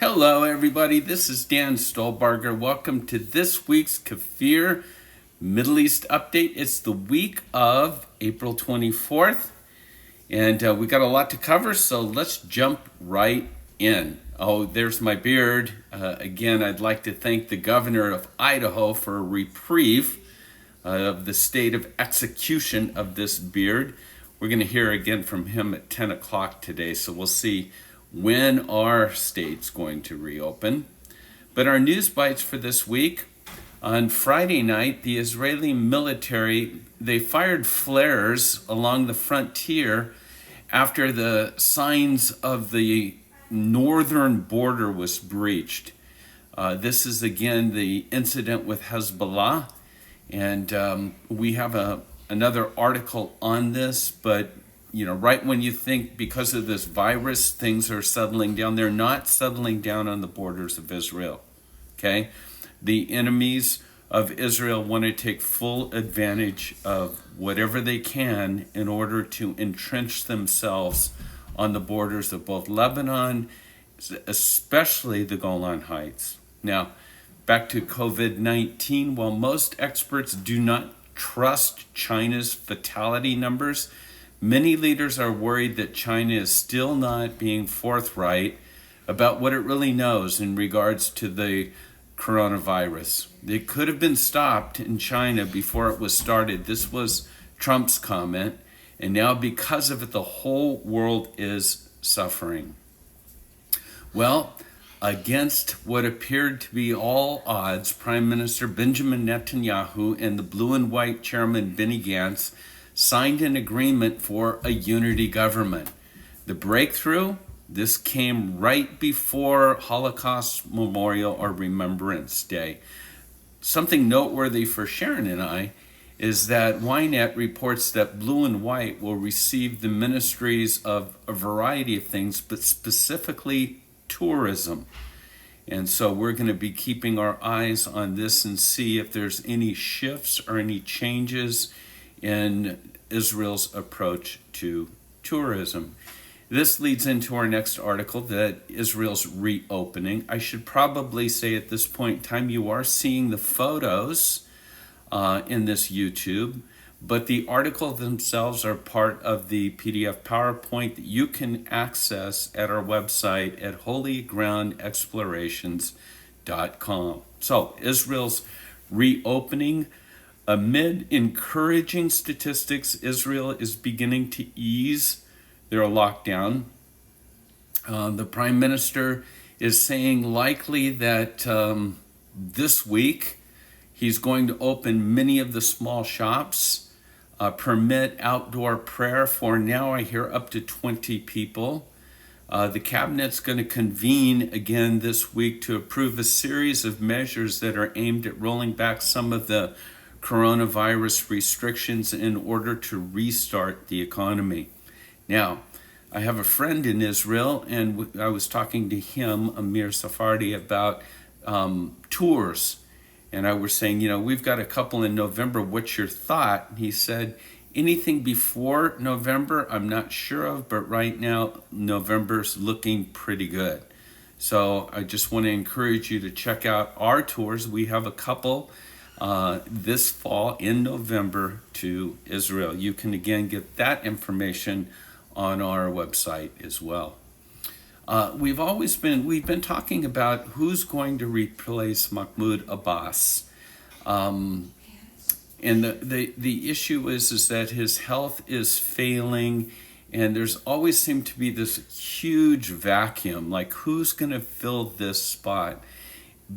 Hello, everybody. This is Dan Stolbarger. Welcome to this week's KFIR Middle East Update. It's the week of April 24th, and we got a lot to cover, so let's jump right in. Oh, there's my beard. Again, I'd like to thank the governor of Idaho for a reprieve of the state of execution of this beard. We're going to hear again from him at 10 o'clock today, so we'll see when our state's going to reopen. But our news bites for this week: on Friday night, the Israeli military, they fired flares along the frontier after the signs of the northern border was breached. This is again the incident with Hezbollah, and we have another article on this, but right when you think because of this virus things are settling down, they're not settling down on the borders of Israel. Okay? The enemies of Israel want to take full advantage of whatever they can in order to entrench themselves on the borders of both Lebanon, especially the Golan Heights. Now, back to COVID-19. While most experts do not trust China's fatality numbers, many leaders are worried that China is still not being forthright about what it really knows in regards to the coronavirus. It could have been stopped in China before it was started. This was Trump's comment, and now because of it, the whole world is suffering. Well, against what appeared to be all odds, Prime Minister Benjamin Netanyahu and the blue and white chairman Benny Gantz signed an agreement for a unity government. The breakthrough, this came right before Holocaust Memorial or Remembrance Day. Something noteworthy for Sharon and I is that Ynet reports that Blue and White will receive the ministries of a variety of things, but specifically tourism. And so we're going to be keeping our eyes on this and see if there's any shifts or any changes in Israel's approach to tourism. This leads into our next article, that Israel's reopening. I should probably say at this point in time, you are seeing the photos in this YouTube, but the articles themselves are part of the PDF PowerPoint that you can access at our website at holygroundexplorations.com. So, Israel's reopening. Amid encouraging statistics, Israel is beginning to ease their lockdown. The Prime Minister is saying likely that this week he's going to open many of the small shops, permit outdoor prayer for, now I hear, up to 20 people. The cabinet's going to convene again this week to approve a series of measures that are aimed at rolling back some of the coronavirus restrictions in order to restart the economy. Now, I have a friend in Israel, and I was talking to him, Amir Safardi, about tours. And I was saying, we've got a couple in November. What's your thought? And he said, anything before November, I'm not sure of, but right now, November's looking pretty good. So I just want to encourage you to check out our tours. We have a couple this fall in November to Israel. You can again get that information on our website as well. We've been talking about who's going to replace Mahmoud Abbas, and the issue is that his health is failing, and there's always seemed to be this huge vacuum. Like, who's going to fill this spot?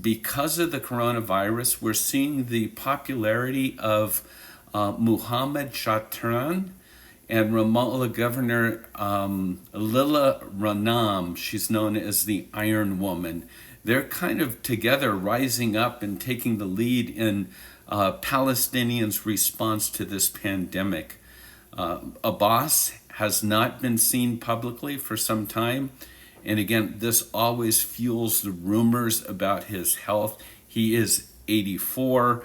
Because of the coronavirus, we're seeing the popularity of Muhammad Shatran and Ramallah Governor Lila Ranam. She's known as the Iron Woman. They're kind of together rising up and taking the lead in Palestinians' response to this pandemic. Abbas has not been seen publicly for some time. And again, this always fuels the rumors about his health. He is 84,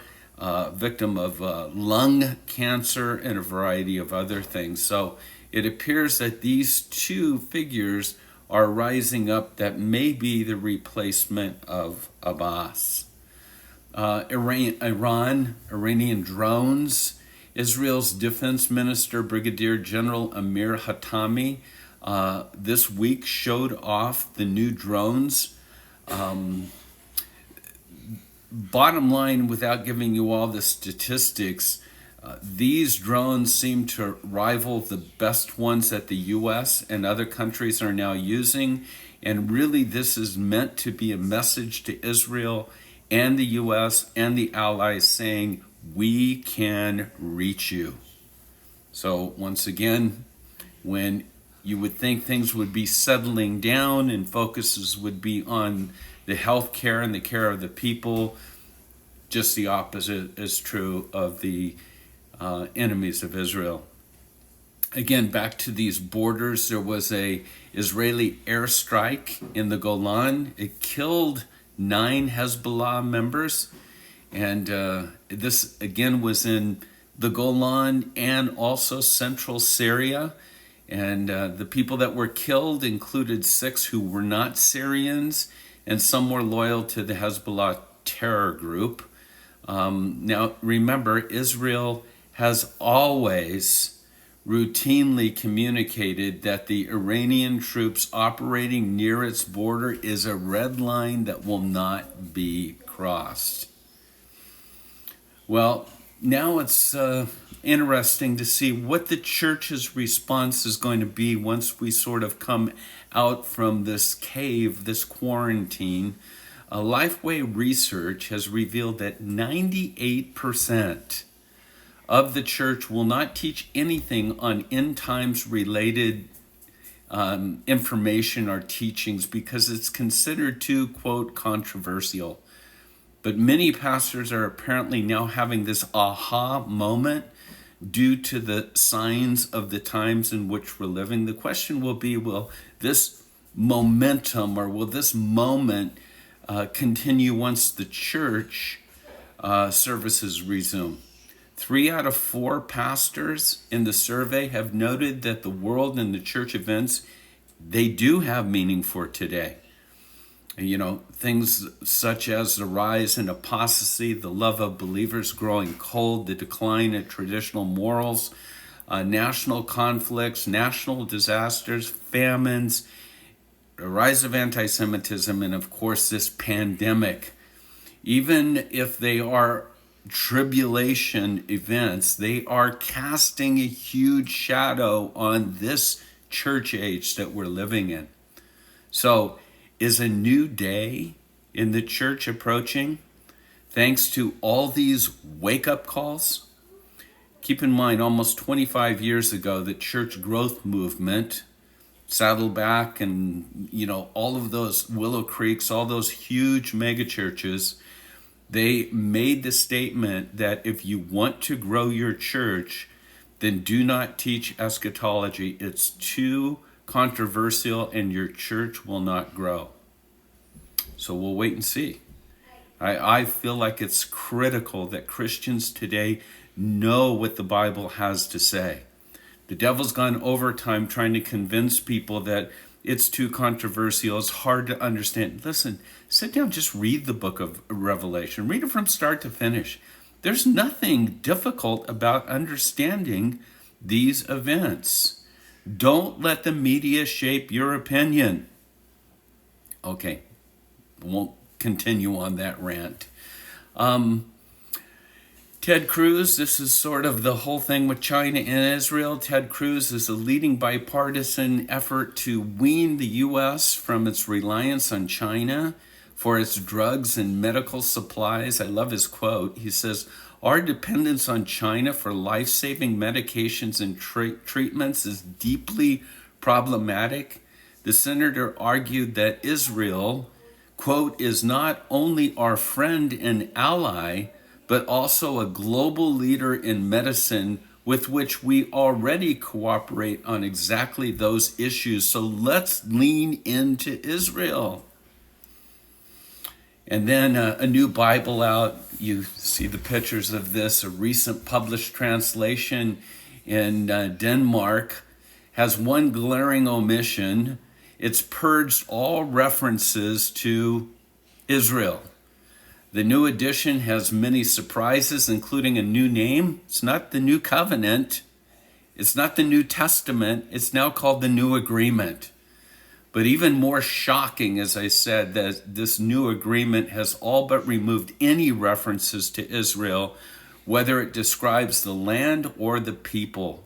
victim of lung cancer and a variety of other things. So it appears that these two figures are rising up that may be the replacement of Abbas. Iranian drones. Israel's Defense Minister, Brigadier General Amir Hatami, this week showed off the new drones. Bottom line, without giving you all the statistics, these drones seem to rival the best ones that the U.S. and other countries are now using. And really, this is meant to be a message to Israel and the U.S. and the allies saying, we can reach you. So once again, when you would think things would be settling down and focuses would be on the health care and the care of the people, just the opposite is true of the enemies of Israel. Again, back to these borders, there was a Israeli airstrike in the Golan. It killed 9 Hezbollah members. And this, again, was in the Golan and also central Syria. And the people that were killed included 6 who were not Syrians, and some were loyal to the Hezbollah terror group. Now, remember, Israel has always routinely communicated that the Iranian troops operating near its border is a red line that will not be crossed. Well, now it's interesting to see what the church's response is going to be once we sort of come out from this cave, this quarantine. Lifeway research has revealed that 98% of the church will not teach anything on end times related information or teachings because it's considered too, quote, controversial. But many pastors are apparently now having this aha moment due to the signs of the times in which we're living. The question will be, will this momentum or will this moment continue once the church services resume? 3 out of 4 pastors in the survey have noted that the world and the church events, they do have meaning for today. You know, things such as the rise in apostasy, the love of believers growing cold, the decline of traditional morals, national conflicts, national disasters, famines, the rise of anti-Semitism, and of course this pandemic. Even if they are tribulation events, they are casting a huge shadow on this church age that we're living in. So, is a new day in the church approaching thanks to all these wake-up calls? Keep in mind, almost 25 years ago, the church growth movement, Saddleback and, you know, all of those Willow Creeks, all those huge mega churches, they made the statement that if you want to grow your church, then do not teach eschatology. It's too controversial and your church will not grow. So we'll wait and see. I feel like it's critical that Christians today know what the Bible has to say. The devil's gone overtime trying to convince people that it's too controversial, it's hard to understand. Listen, sit down, just read the book of Revelation. Read it from start to finish. There's nothing difficult about understanding these events. Don't let the media shape your opinion. Okay, won't continue on that rant. Ted Cruz, this is sort of the whole thing with China and Israel. Ted Cruz is a leading bipartisan effort to wean the U.S. from its reliance on China for its drugs and medical supplies. I love his quote. He says, "Our dependence on China for life-saving medications and treatments is deeply problematic." The senator argued that Israel, quote, "is not only our friend and ally, but also a global leader in medicine with which we already cooperate on exactly those issues. So let's lean into Israel." And then a new Bible out. You see the pictures of this. A recent published translation in Denmark has one glaring omission. It's purged all references to Israel. The new edition has many surprises, including a new name. It's not the New Covenant. It's not the New Testament. It's now called the New Agreement. But even more shocking, as I said, that this new agreement has all but removed any references to Israel, whether it describes the land or the people.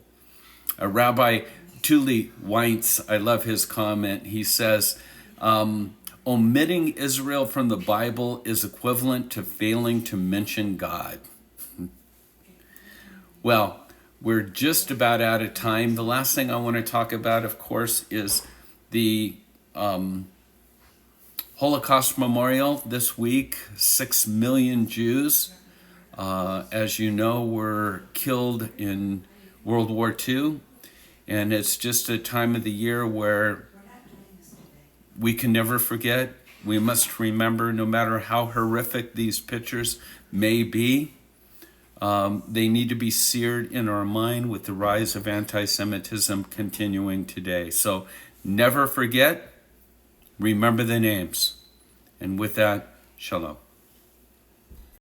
Rabbi Tuli Weintz, I love his comment. He says, omitting Israel from the Bible is equivalent to failing to mention God. Well, we're just about out of time. The last thing I want to talk about, of course, is the Holocaust Memorial this week. 6 million Jews, as you know, were killed in World War II. And it's just a time of the year where we can never forget. We must remember, no matter how horrific these pictures may be, they need to be seared in our mind with the rise of anti-Semitism continuing today. So never forget, remember the names. And with that, shalom.